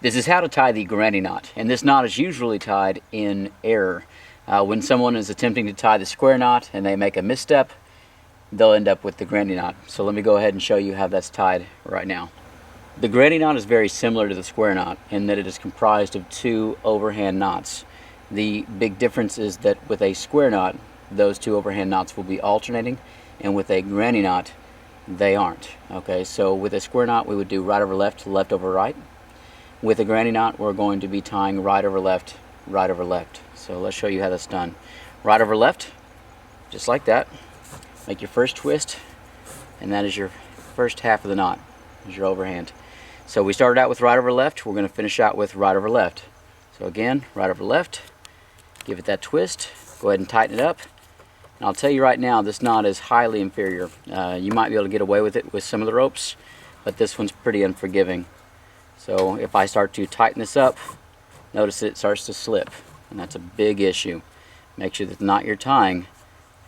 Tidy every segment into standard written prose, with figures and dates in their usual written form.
This is how to tie the granny knot, and this knot is usually tied in error. When someone is attempting to tie the square knot and they make a misstep, they'll end up with the granny knot. So let me go ahead and show you how that's tied right now. The granny knot is very similar to the square knot in that it is comprised of two overhand knots. The big difference is that with a square knot, those two overhand knots will be alternating, and with a granny knot, they aren't. Okay, so with a square knot, we would do right over left, left over right. With a granny knot, we're going to be tying right over left, right over left. So let's show you how that's done. Right over left, just like that. Make your first twist, and that is your first half of the knot, is your overhand. So we started out with right over left, we're going to finish out with right over left. So again, right over left, give it that twist, go ahead and tighten it up. And I'll tell you right now, this knot is highly inferior. You might be able to get away with it with some of the ropes, but this one's pretty unforgiving. So if I start to tighten this up, notice it starts to slip, and that's a big issue. Make sure that the knot you're tying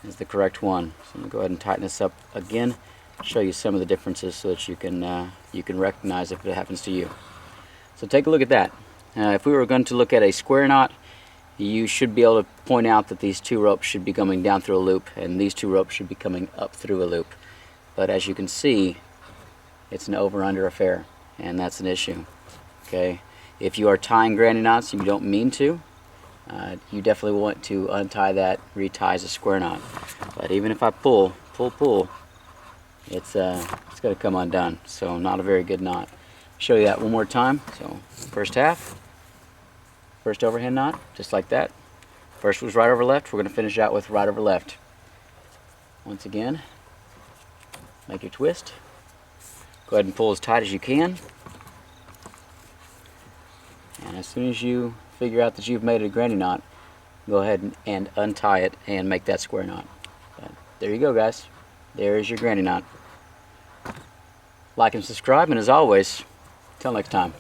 is the correct one. So I'm going to go ahead and tighten this up again, show you some of the differences so that you can recognize if it happens to you. So take a look at that. If we were going to look at a square knot, you should be able to point out that these two ropes should be coming down through a loop, and these two ropes should be coming up through a loop. But as you can see, it's an over-under affair, and that's an issue. Okay, if you are tying granny knots and you don't mean to, you definitely want to untie that, retie as a square knot. But even if I pull, it's going to come undone. So not a very good knot. Show you that one more time. So first half, first overhand knot, just like that. First was right over left. We're going to finish out with right over left. Once again, make your twist. Go ahead and pull as tight as you can. And as soon as you figure out that you've made a granny knot, go ahead and untie it and make that square knot. But there you go, guys. There is your granny knot. Like and subscribe, and as always, till next time.